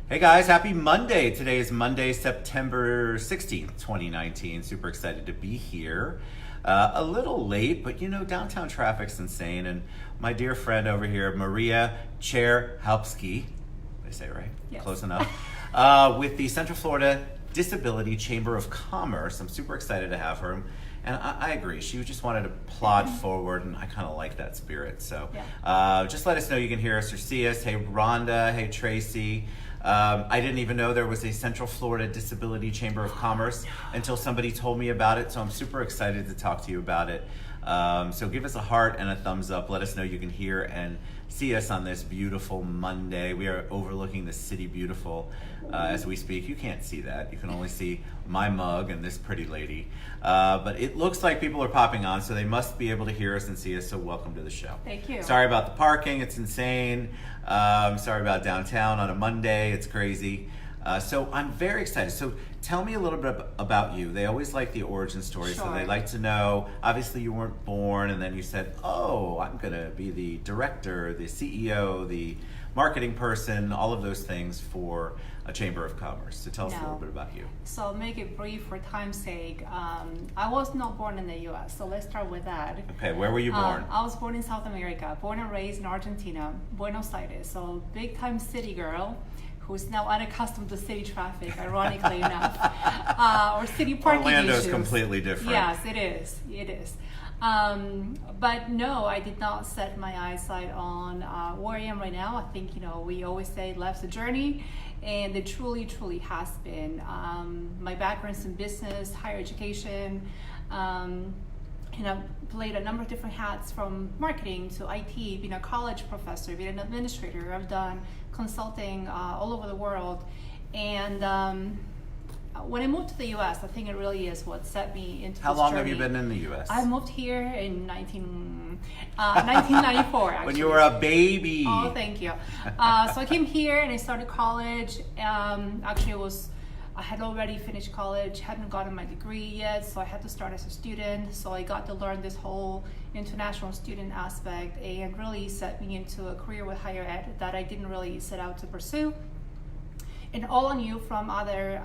Hey guys, happy Monday. Today is Monday, September 16th, 2019. Super excited to be here. A little late, but you know, downtown traffic's insane. And my dear friend over here, Maria Cherjovsky, did I say it right? Yes. Close enough. With the Central Florida Disability Chamber of Commerce. I'm super excited to have her. And I agree. She just wanted to plod forward, and I kind of like that spirit. So just let us know you can hear us or see us. Hey, Rhonda. Hey, Tracy. I didn't even know there was a Central Florida Disability Chamber of Commerce until somebody told me about it. So I'm super excited to talk to you about it. So give us a heart and a thumbs up. Let us know you can hear and see us on this beautiful Monday. We are overlooking the city beautiful as we speak. You can't see that. You can only see my mug and this pretty lady. But it looks like people are popping on, so they must be able to hear us and see us. So welcome to the show. Thank you. Sorry about the parking. It's insane. Sorry about downtown on a Monday. It's crazy. So I'm very excited. So tell me a little bit about you. They always like the origin story, so they like to know, obviously you weren't born and then you said, oh, I'm going to be the director, the CEO, the marketing person, all of those things for a Chamber of Commerce. So tell us a little bit about you. So I'll make it brief for time's sake. I was not born in the U.S., so let's start with that. Okay, where were you born? I was born in South America, born and raised in Argentina, Buenos Aires, so big time city girl who's now unaccustomed to city traffic, ironically enough, or city parking Orlando's issues. completely different. Yes, it is. It is. But no, I did not set my eyesight on where I am right now. I think, we always say life's a journey, and it truly, truly has been. My background's in business, higher education, and I've played a number of different hats, from marketing to IT, being a college professor, being an administrator. I've done consulting all over the world. And when I moved to the U.S., I think it really is what set me into How this long journey. have you been in the U.S.? I moved here in 1994, actually. When you were a baby. Oh, thank you. So I came here and I started college. Actually, I had already finished college, hadn't gotten my degree yet, so I had to start as a student. So I got to learn this whole international student aspect, and really set me into a career with higher ed that I didn't really set out to pursue. And all I knew from other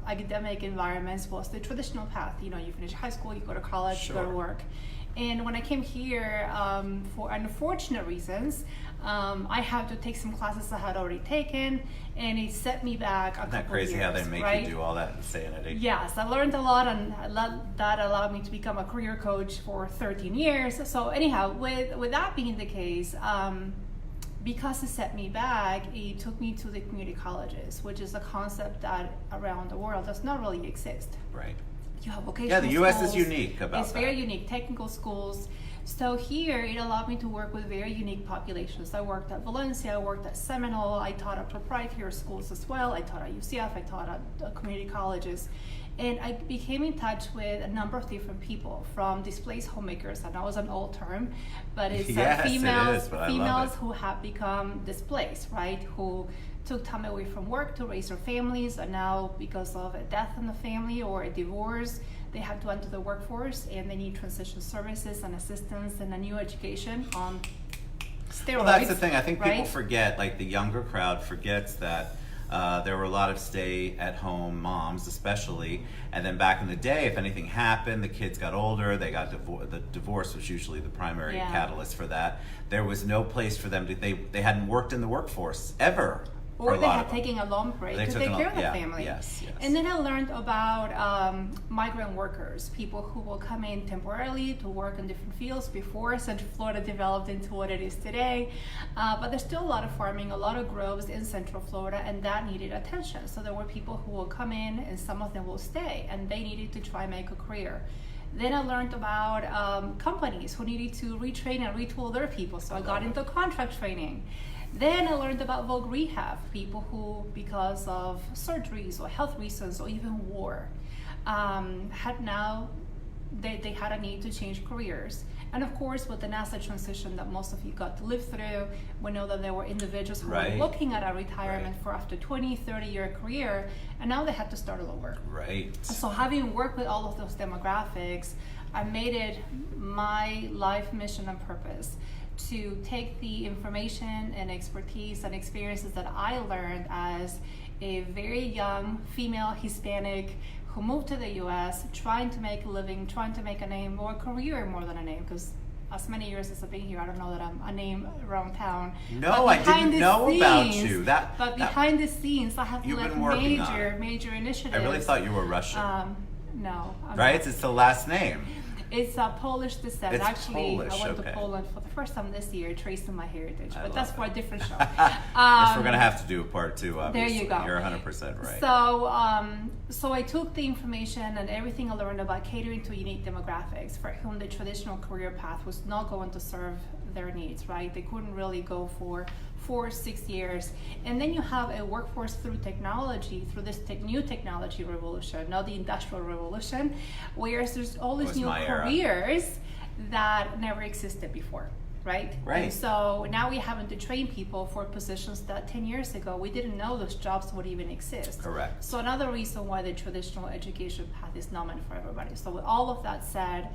academic environments was the traditional path. You finish high school, you go to college, you go to work. And when I came here, for unfortunate reasons, I had to take some classes I had already taken, and it set me back a couple Isn't that crazy years, how they make right? you do all that insanity? Yes, I learned a lot, and that allowed me to become a career coach for 13 years. So anyhow, with that being the case, because it set me back, it took me to the community colleges, which is a concept that around the world does not really exist. Right. You have vocational Yeah, the U.S. schools. is unique about It's that. very unique, technical schools. So here, it allowed me to work with very unique populations. I worked at Valencia, I worked at Seminole, I taught at proprietary schools as well, I taught at UCF, I taught at community colleges. And I became in touch with a number of different people, from displaced homemakers. I know it's an old term, but it's Yes, females, it is, but I love females it. who have become displaced, right? Who took time away from work to raise their families, and now because of a death in the family or a divorce, they have to enter the workforce, and they need transition services and assistance and a new education on steroids. Well, that's the thing. I think people right? forget, like the younger crowd forgets that there were a lot of stay-at-home moms, especially, and then back in the day, if anything happened, the kids got older, they got the divorce was usually the primary catalyst for that. There was no place for them to. They hadn't worked in the workforce ever. Or they had taken a long break to take care of the family. Yes. And then I learned about migrant workers, people who will come in temporarily to work in different fields before Central Florida developed into what it is today. But there's still a lot of farming, a lot of groves in Central Florida, and that needed attention. So there were people who will come in, and some of them will stay, and they needed to try and make a career. Then I learned about companies who needed to retrain and retool their people. So I got into contract training. Then I learned about Vogue Rehab, people who, because of surgeries or health reasons or even war, had now, they had a need to change careers. And of course, with the NASA transition that most of you got to live through, we know that there were individuals who were looking at a retirement for after 20, 30-year career, and now they had to start all over. Right. So having worked with all of those demographics, I made it my life mission and purpose to take the information and expertise and experiences that I learned as a very young female Hispanic who moved to the US, trying to make a living, trying to make a name, or a career more than a name, because as many years as I've been here, I don't know that I'm a name around town. No, I didn't know about you. But behind the scenes, I have led major initiatives. I really thought you were Russian. No. Right? It's the last name. It's a Polish descent. It's Actually, Polish, I went okay. to Poland for the first time this year, tracing my heritage. I But that's love for a it. different show. Yes, we're going to have to do a part 2, obviously. There you go. You're 100% right. So I took the information and everything I learned about catering to unique demographics for whom the traditional career path was not going to serve their needs, right? They couldn't really go for 4 or 6 years. And then you have a workforce through technology, through this new technology revolution, not the industrial revolution, whereas there's all these new careers that never existed before. Right? And so now we're having to train people for positions that 10 years ago we didn't know those jobs would even exist. Correct. So another reason why the traditional education path is not meant for everybody. So with all of that said,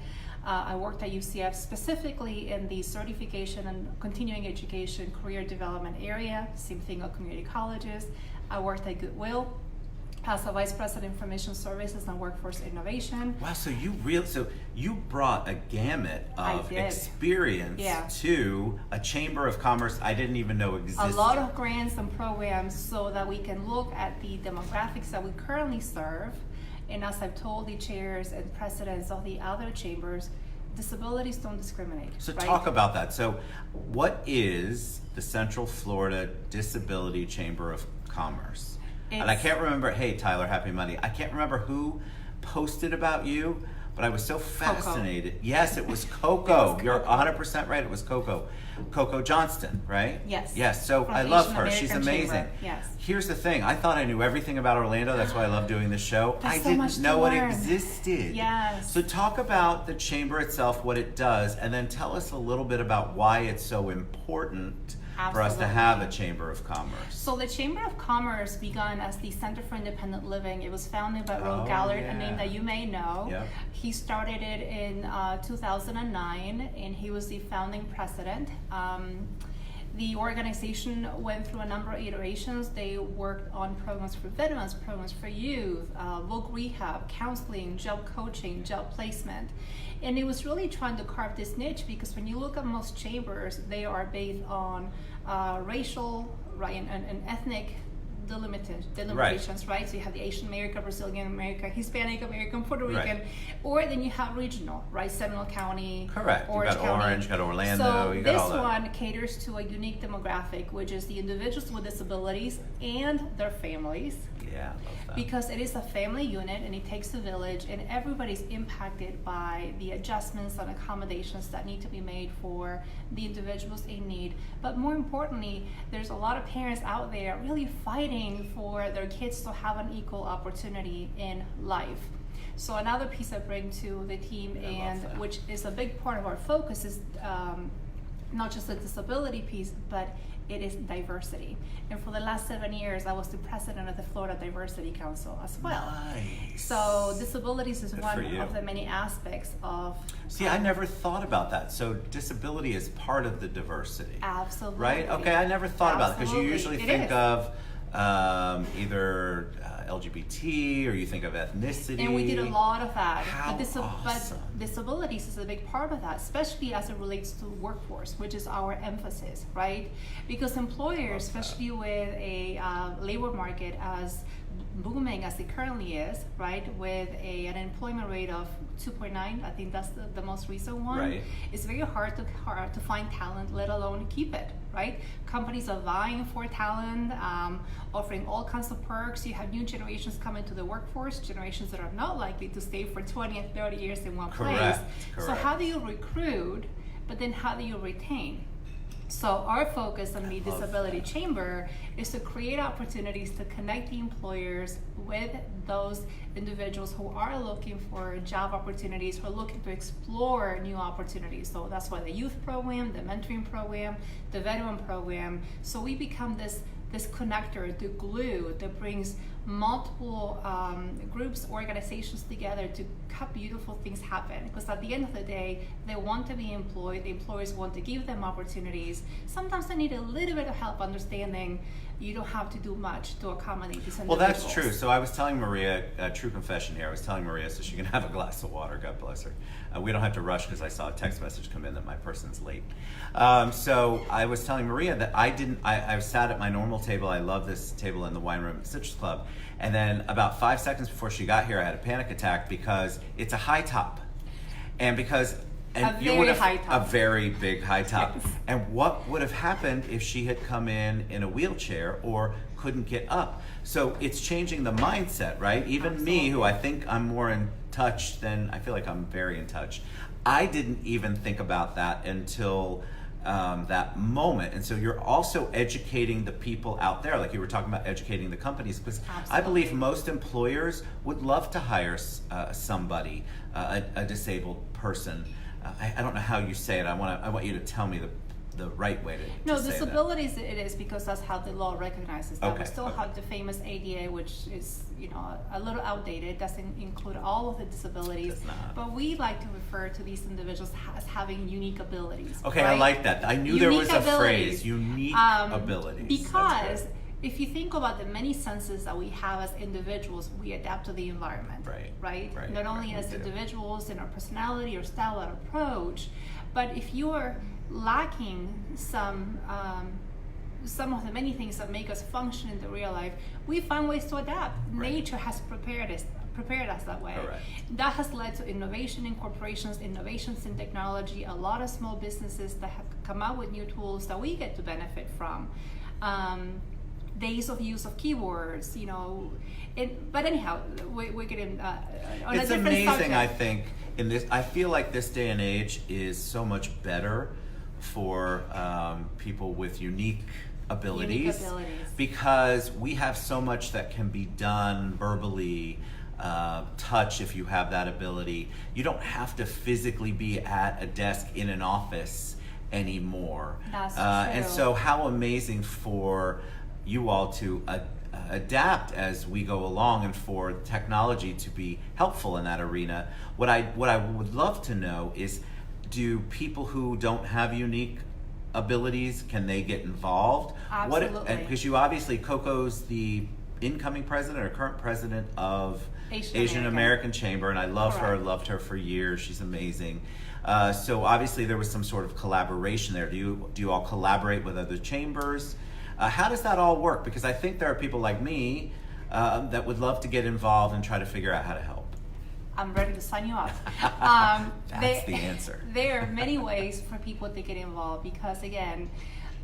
I worked at UCF specifically in the certification and continuing education career development area, same thing at community colleges. I worked at Goodwill as a vice president of information services and workforce innovation. Wow, so you brought a gamut of experience to a chamber of commerce I didn't even know existed. A lot of grants and programs so that we can look at the demographics that we currently serve. And as I've told the chairs and presidents of the other chambers, disabilities don't discriminate. So right? talk about that. So what is the Central Florida Disability Chamber of Commerce? And I can't remember, hey, Tyler, happy Monday. I can't remember who posted about you, but I was so fascinated. Coco. Yes, it was Coco. You're 100% right. It was Coco. Coco Johnston, right? Yes. Yes. So From I the love Asian her. American She's amazing. Chamber. Yes. Here's the thing. I thought I knew everything about Orlando. That's why I love doing this show. There's I so didn't much to know it learn. existed. Yes. So talk about the chamber itself, what it does, and then tell us a little bit about why it's so important for us to have a Chamber of Commerce. So the Chamber of Commerce began as the Center for Independent Living. It was founded by Ro Gallard, a name that you may know. Yep. He started it in 2009, and he was the founding president. The organization went through a number of iterations. They worked on programs for veterans, programs for youth, voc rehab, counseling, job coaching, job placement. And it was really trying to carve this niche because when you look at most chambers, they are based on racial, right, and ethnic delimitations, right? So you have the Asian America, Brazilian America, Hispanic American, Puerto Rican, or then you have regional, right? Seminole County, correct. Orange You got County. Orange, you got Orlando, so you got all that. this one caters to a unique demographic, which is the individuals with disabilities and their families. Yeah, I love that. Because it is a family unit and it takes a village and everybody's impacted by the adjustments and accommodations that need to be made for the individuals in need. But more importantly, there's a lot of parents out there really fighting for their kids to have an equal opportunity in life. So another piece I bring to the team, and which is a big part of our focus, is not just the disability piece, but it is diversity. And for the last 7 years, I was the president of the Florida Diversity Council as well. Nice. So disabilities is Good one for you. of the many aspects of... See, I never thought about that. So disability is part of the diversity. Absolutely. Right? Okay, I never thought about it because you Absolutely. usually It think is. of either LGBT or you think of ethnicity. And we did a lot of that. How awesome. But disabilities is a big part of that, especially as it relates to workforce, which is our emphasis, right? Because employers, especially with a labor market as booming as it currently is, right, with an employment rate of 2.9, I think that's the most recent one. Right. It's very hard to find talent, let alone keep it, right? Companies are vying for talent, offering all kinds of perks. You have new generations coming to the workforce, generations that are not likely to stay for 20 and 30 years in one place. So how do you recruit, but then how do you retain? So our focus on the Disability Chamber is to create opportunities to connect the employers with those individuals who are looking for job opportunities, who are looking to explore new opportunities. So that's why the youth program, the mentoring program, the veteran program. So we become this connector, the glue that brings multiple groups, organizations together to have beautiful things happen. Because at the end of the day, they want to be employed, the employers want to give them opportunities. Sometimes they need a little bit of help understanding, you don't have to do much to accommodate these Well, individuals. that's true. So I was telling Maria, true confession here, I was telling Maria so she can have a glass of water, God bless her. We don't have to rush because I saw a text message come in that my person's late. So I was telling Maria that I sat at my normal table. I love this table in the wine room at Citrus Club. And then about 5 seconds before she got here, I had a panic attack because it's a high top. And because A very big high top. Yes. And what would have happened if she had come in a wheelchair or couldn't get up? So it's changing the mindset, right? Even Absolutely. me, who I think I'm more in touch than, I feel like I'm very in touch. I didn't even think about that until that moment. And so you're also educating the people out there, like you were talking about educating the companies, because I believe most employers would love to hire somebody, a disabled person. I don't know how you say it. I want you to tell me the right way to say disabilities it is because that's how the law recognizes that. We still Okay. have the famous ADA, which is a little outdated. It doesn't include all of the disabilities. Does not. But we like to refer to these individuals as having unique abilities. Okay, right? I like that. I knew there was a phrase, unique abilities. Because That's good. if you think about the many senses that we have as individuals, we adapt to the environment, right? Not only as individuals in our personality or style or approach, but if you are lacking some of the many things that make us function in the real life, we find ways to adapt. Nature has prepared us that way. Correct. That has led to innovation in corporations, innovations in technology, a lot of small businesses that have come out with new tools that we get to benefit from. Days of use of keywords, but anyhow, we're getting on a It's different amazing, subject. I think, I feel like this day and age is so much better for people with unique abilities, because we have so much that can be done verbally, touch if you have that ability. You don't have to physically be at a desk in an office anymore. That's true. And so how amazing for you all to adapt as we go along, and for technology to be helpful in that arena. What I would love to know is, do people who don't have unique abilities, can they get involved? Absolutely. Because you obviously, Coco's the incoming president or current president of Asian American Chamber, and I love her, loved her for years. She's amazing. So obviously there was some sort of collaboration there. Do you all collaborate with other chambers? How does that all work? Because I think there are people like me that would love to get involved and try to figure out how to help. I'm ready to sign you up. That's the answer. There are many ways for people to get involved because, again,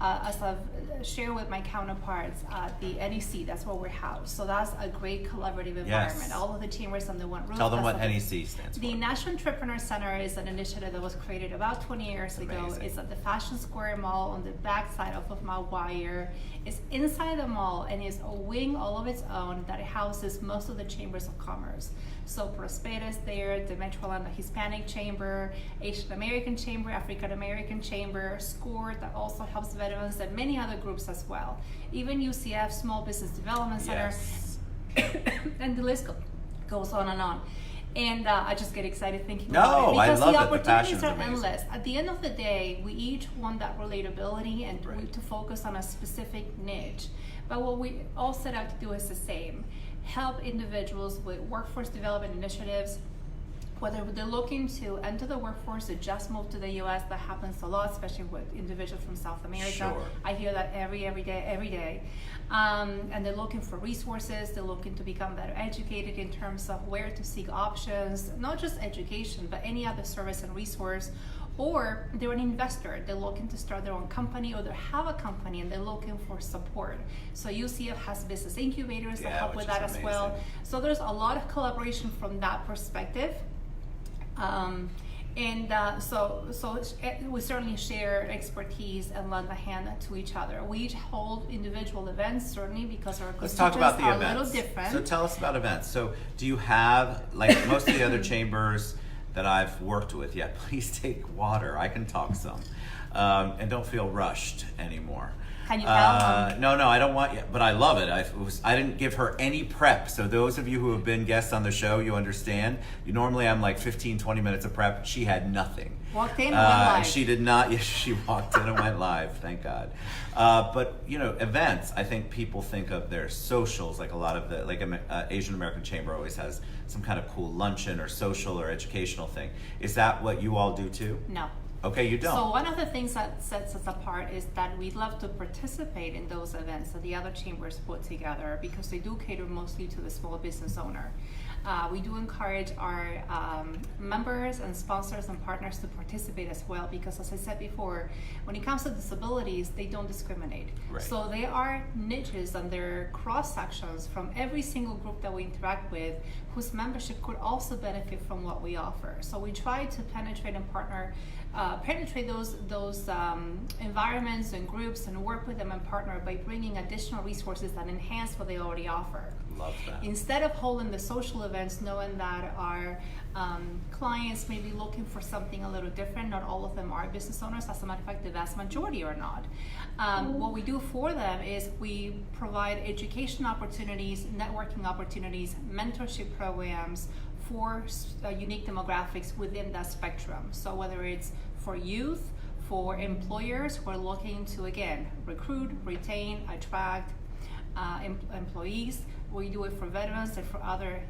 as I've shared with my counterparts at the NEC, that's where we're housed. So that's a great collaborative environment. Yes. All of the chambers under one roof. Tell them what NEC stands for. The National Intrapreneur Center is an initiative that was created about 20 years ago. Amazing. It's at the Fashion Square Mall on the back side of Maguire. It's inside the mall and it's a wing all of its own that houses most of the chambers of commerce. So Prospera is there, the Metro Atlanta Hispanic Chamber, Asian American Chamber, African American Chamber, SCORE that also helps veterans, and many other groups as well. Even UCF, Small Business Development Center, and the list goes on and on. And I just get excited thinking about it because the opportunities are endless. At the end of the day, we each want that relatability and to focus on a specific niche. But what we all set out to do is the same. Help individuals with workforce development initiatives, whether they're looking to enter the workforce or just move to the U.S. That happens a lot, especially with individuals from South America. Sure. I hear that every day. And they're looking for resources. They're looking to become better educated in terms of where to seek options, not just education, but any other service and resource. Or they're an investor. They're looking to start their own company, or they have a company and they're looking for support. So UCF has business incubators that help with that as well. So there's a lot of collaboration from that perspective. So we certainly share expertise and lend a hand to each other. We each hold individual events, certainly, because our Let's talk about the are events. A little different. So tell us about events. So do you have, like most of the other chambers that I've worked with, please take water. I can talk some. And don't feel rushed anymore. Can you tell? No, I don't want you, but I love it. I didn't give her any prep. So those of you who have been guests on the show, you understand. Normally I'm like 15, 20 minutes of prep. She had nothing. Walked in and went live. She did not. Yes, she walked in and went live. Thank God. But events. I think people think of their socials, like a lot of Asian American Chamber always has some kind of cool luncheon or social or educational thing. Is that what you all do too? No. Okay, you don't. So one of the things that sets us apart is that we love to participate in those events that the other chambers put together because they do cater mostly to the small business owner. We do encourage our members and sponsors and partners to participate as well because, as I said before, when it comes to disabilities, they don't discriminate. Right. So there are niches and there are cross-sections from every single group that we interact with whose membership could also benefit from what we offer. So we try to penetrate and penetrate those environments and groups and work with them and partner by bringing additional resources that enhance what they already offer. Love that. Instead of holding the social events, knowing that our clients may be looking for something a little different, not all of them are business owners. As a matter of fact, the vast majority are not. What we do for them is we provide education opportunities, networking opportunities, mentorship programs for unique demographics within that spectrum. So whether it's for youth, for employers who are looking to, again, recruit, retain, attract employees. We do it for veterans and for other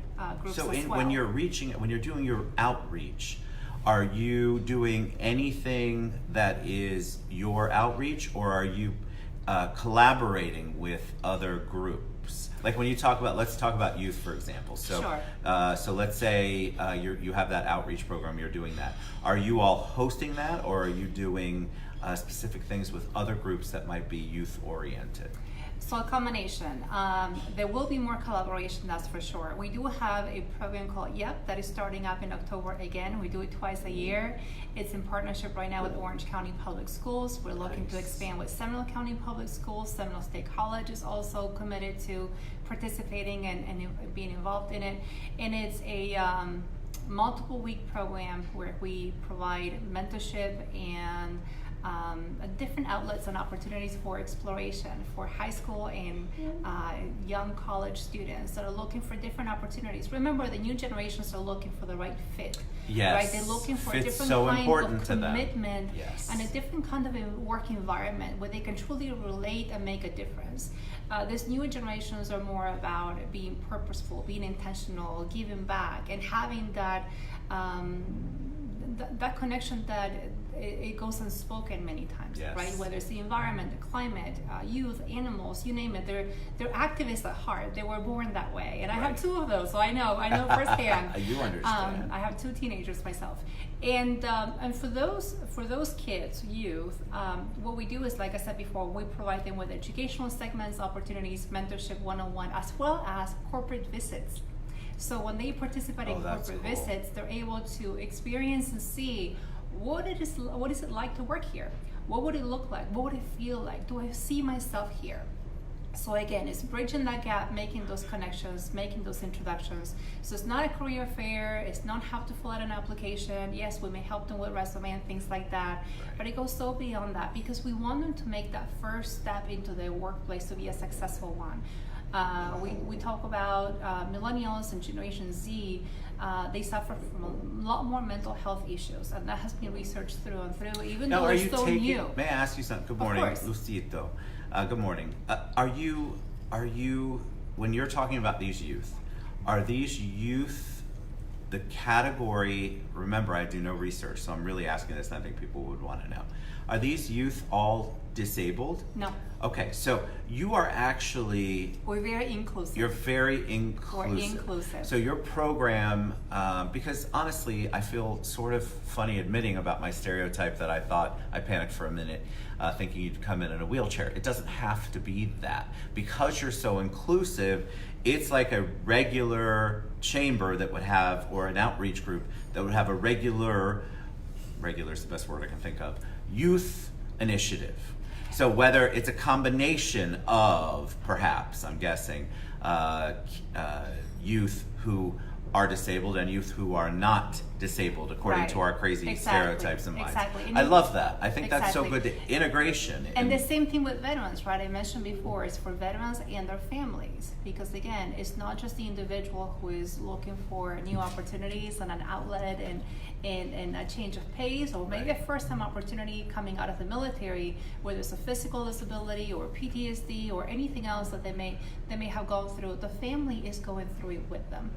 groups as well. When you're doing your outreach, are you doing anything that is your outreach, or are you collaborating with other groups? Like when you let's talk about youth, for example. So, sure. So let's say you have that outreach program, you're doing that. Are you all hosting that, or are you doing specific things with other groups that might be youth oriented? So a combination. There will be more collaboration, that's for sure. We do have a program called YEP that is starting up in October again. We do it twice a year. It's in partnership right now with Orange County Public Schools. We're looking to expand with Seminole County Public Schools. Seminole State College is also committed to participating and being involved in it. And it's a multiple week program where we provide mentorship and different outlets and opportunities for exploration for high school and young college students that are looking for different opportunities. Remember, the new generations are looking for the right fit. Yes. Right? They're looking for a different kind of commitment and a different kind of a work environment where they can truly relate and make a difference. These new generations are more about being purposeful, being intentional, giving back, and having that that connection that it goes unspoken many times, right? Whether it's the environment, the climate, youth, animals, you name it. They're activists at heart. They were born that way, and I have two of those, so I know firsthand. You understand. I have two teenagers myself, and for those kids, youth, what we do is, like I said before, we provide them with educational segments, opportunities, mentorship, one-on-one, as well as corporate visits. So when they participate in corporate visits, they're able to experience and see what is it like to work here? What would it look like? What would it feel like? Do I see myself here? So again, it's bridging that gap, making those connections, making those introductions. So it's not a career fair. It's not have to fill out an application. Yes, we may help them with resume and things like that, but it goes so beyond that because we want them to make that first step into their workplace to be a successful one. We talk about millennials and Generation Z. They suffer from a lot more mental health issues, and that has been researched through and through, even though it's so new. May I ask you something? Good morning, Lucito. Good morning. Are you, when you're talking about these youth, are these youth the category, remember I do no research, so I'm really asking this, and I think people would want to know. Are these youth all disabled? No. Okay, so you are actually... We're very inclusive. You're very inclusive. We're inclusive. So your program, because honestly, I feel sort of funny admitting about my stereotype that I panicked for a minute, thinking you'd come in a wheelchair. It doesn't have to be that. Because you're so inclusive, it's like a regular chamber that would have, or an outreach group that would have a regular is the best word I can think of, youth initiative. So whether it's a combination of, perhaps, I'm guessing, youth who are disabled and youth who are not disabled, according to our crazy stereotypes in mind. I love that. I think that's so good, the integration. And the same thing with veterans, right? I mentioned before, it's for veterans and their families, because again, it's not just the individual who is looking for new opportunities and an outlet and a change of pace, or maybe a first-time opportunity coming out of the military, whether it's a physical disability or PTSD or anything else that they may have gone through. The family is going through it with them.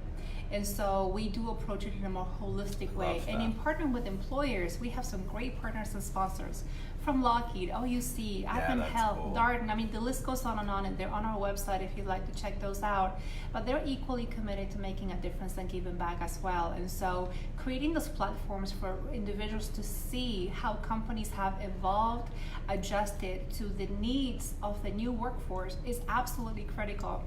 And so we do approach it in a more holistic way. And in partnering with employers, we have some great partners and sponsors from Lockheed, OUC, Advent Health, cool. Darden. I mean, the list goes on, and they're on our website if you'd like to check those out. But they're equally committed to making a difference and giving back as well. And so creating those platforms for individuals to see how companies have evolved, adjusted to the needs of the new workforce is absolutely critical.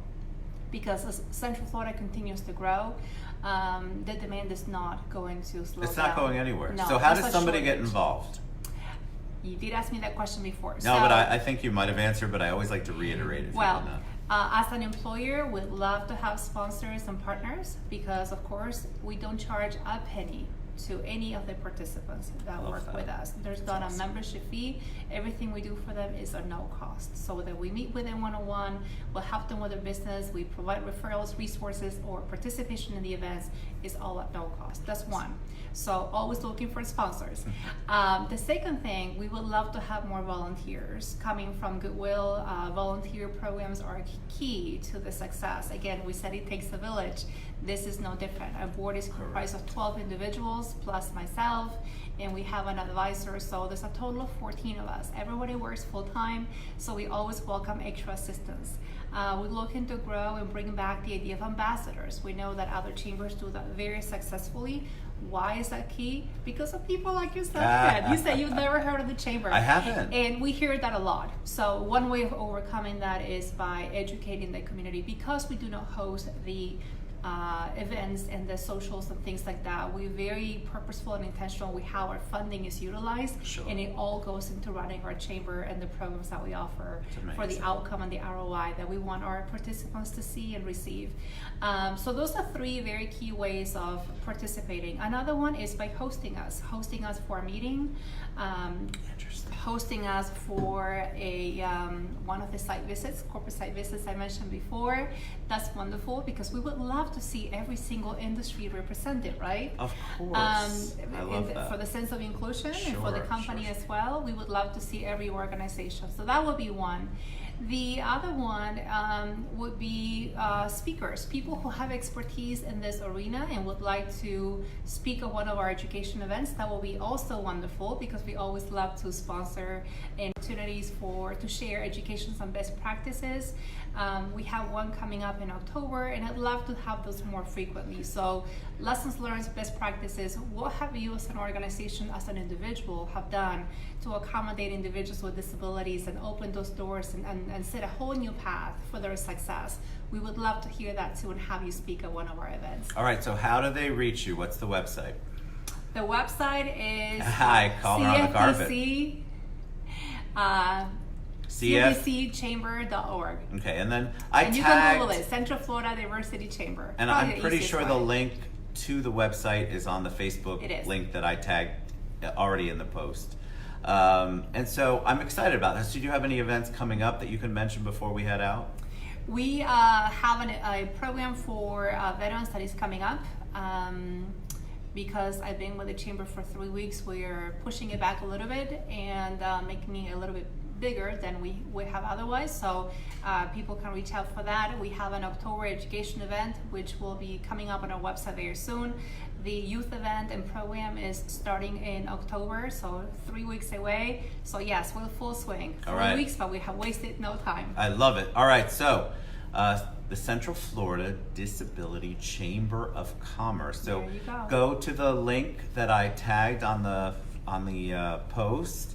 Because as Central Florida continues to grow, the demand is not going to slow down. It's not going anywhere. No, so how does somebody get involved? You did ask me that question before. No, but I think you might have answered, but I always like to reiterate it. Well, as an employer, we'd love to have sponsors and partners because, of course, we don't charge a penny to any of the participants that work with us. There's not a membership fee. Everything we do for them is at no cost. So that we meet with them one-on-one, we'll help them with their business, we provide referrals, resources, or participation in the events is all at no cost. That's one. So always looking for sponsors. The second thing, we would love to have more volunteers coming from Goodwill. Volunteer programs are key to the success. Again, we said it takes a village. This is no different. Our board is comprised of 12 individuals plus myself, and we have an advisor, so there's a total of 14 of us. Everybody works full-time, so we always welcome extra assistance. We're looking to grow and bring back the idea of ambassadors. We know that other chambers do that very successfully. Why is that key? Because of people like yourself. You said you've never heard of the chamber. I haven't. And we hear that a lot. So one way of overcoming that is by educating the community. Because we do not host the events and the socials and things like that, we're very purposeful and intentional with how our funding is utilized, and it all goes into running our chamber and the programs that we offer for the outcome and the ROI that we want our participants to see and receive. So those are three very key ways of participating. Another one is by hosting us for a meeting, hosting us for a one of the site visits, corporate site visits I mentioned before. That's wonderful because we would love to see every single industry represented, right? Of course. I love that. For the sense of inclusion and for the company as well, we would love to see every organization. So that would be one. The other one would be speakers, people who have expertise in this arena and would like to speak at one of our education events. That will be also wonderful because we always love to sponsor opportunities to share education and best practices. We have one coming up in October, and I'd love to have those more frequently. So lessons learned, best practices, what have you as an organization, as an individual, have done to accommodate individuals with disabilities and open those doors and set a whole new path for their success? We would love to hear that too and have you speak at one of our events. All right, so how do they reach you? What's the website? The website is call her on the carpet. CFDCchamber.org. Okay, and then you can Google it, Central Florida Diversity Chamber. And I'm pretty sure the link to the website is on the Facebook link that I tagged already in the post. And so I'm excited about this. Did you have any events coming up that you can mention before we head out? We have a program for veterans that is coming up. Because I've been with the chamber for 3 weeks, we're pushing it back a little bit and making it a little bit bigger than we would have otherwise. So people can reach out for that. We have an October education event, which will be coming up on our website very soon. The youth event and program is starting in October, so 3 weeks away. So yes, we're full swing. 3 weeks, but we have wasted no time. I love it. All right, so the Central Florida Disability Chamber of Commerce. So there you go to the link that I tagged on the post.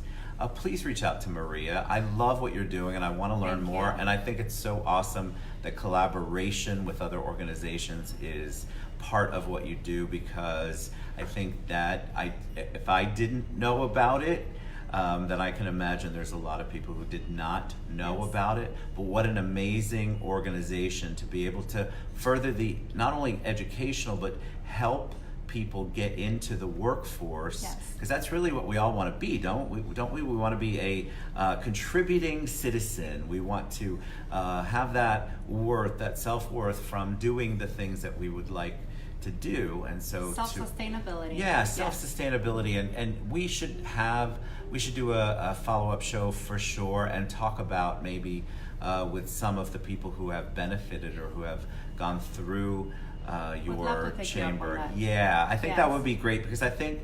Please reach out to Maria. I love what you're doing and I want to learn more. And I think it's so awesome that collaboration with other organizations is part of what you do, because I think that if I didn't know about it, then I can imagine there's a lot of people who did not know Yes. about it. But what an amazing organization to be able to further the not only educational but help people get into the workforce, Yes. because that's really what we all want to be, don't we? We want to be a contributing citizen. We want to have that worth, that self-worth from doing the things that we would like to do. And so Self-sustainability. yeah, Yes. self-sustainability, and we should do a follow-up show for sure and talk about maybe with some of the people who have benefited or who have gone through Would love your to take you up on chamber. that. Yeah, I think that Yes. would be great, because I think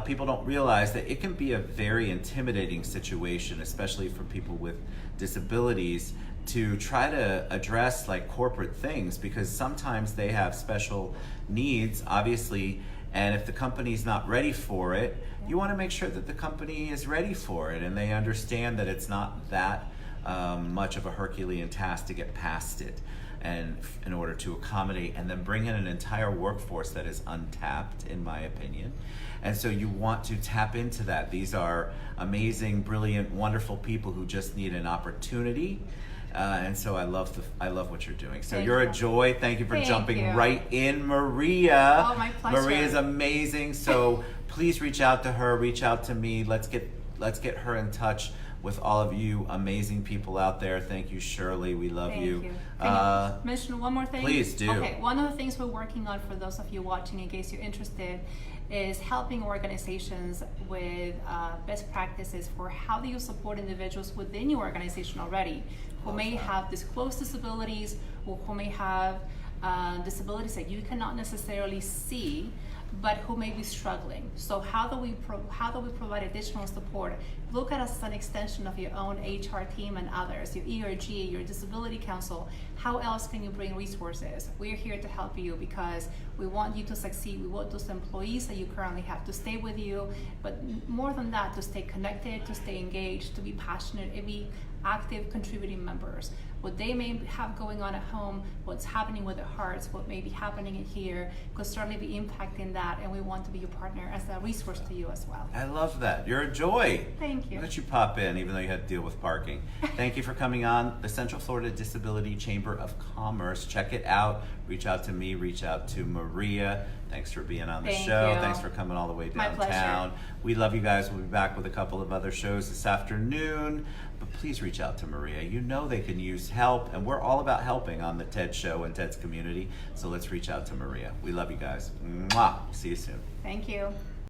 people don't realize that it can be a very intimidating situation, especially for people with disabilities, to try to address like corporate things, because sometimes they have special needs, obviously, and if the company's not ready for it, you want to make sure that the company is ready for it and they understand that it's not that much of a Herculean task to get past it, and in order to accommodate and then bring in an entire workforce that is untapped, in my opinion. And so you want to tap into that. These are amazing, brilliant, wonderful people who just need an opportunity. And so I love what you're doing. So Thank you're you. a joy. Thank you for Thank jumping you. right in, Maria. Oh, my pleasure. Maria's amazing. So please reach out to her, reach out to me. Let's get her in touch with all of you amazing people out there. Thank you, Shirley. We love Thank you. you. Can I mention one more thing? Please do. Okay, one of the things we're working on, for those of you watching, in case you're interested, is helping organizations with best practices for how do you support individuals within your organization already who Love may that. have disclosed disabilities, or who may have disabilities that you cannot necessarily see, but who may be struggling. So how do we provide additional support? Look at us as an extension of your own HR team and others, your ERG, your disability council. How else can you bring resources? We're here to help you because we want you to succeed. We want those employees that you currently have to stay with you, but more than that, to stay connected, to stay engaged, to be passionate, and be active contributing members. What they may have going on at home, what's happening with their hearts, what may be happening in here, could certainly be impacting that, and we want to be your partner as a resource to you as well. I love that. You're a joy. Thank you. Why don't you pop in, even though you had to deal with parking? Thank you for coming on the Central Florida Disability Chamber of Commerce. Check it out. Reach out to me. Reach out to Maria. Thanks for being on the Thank show. you. Thanks for coming all the way My downtown. pleasure. We love you guys. We'll be back with a couple of other shows this afternoon. But please reach out to Maria. You know they can use help, and we're all about helping on the TED Show and TED's community. So let's reach out to Maria. We love you guys. Mwah. See you soon. Thank you.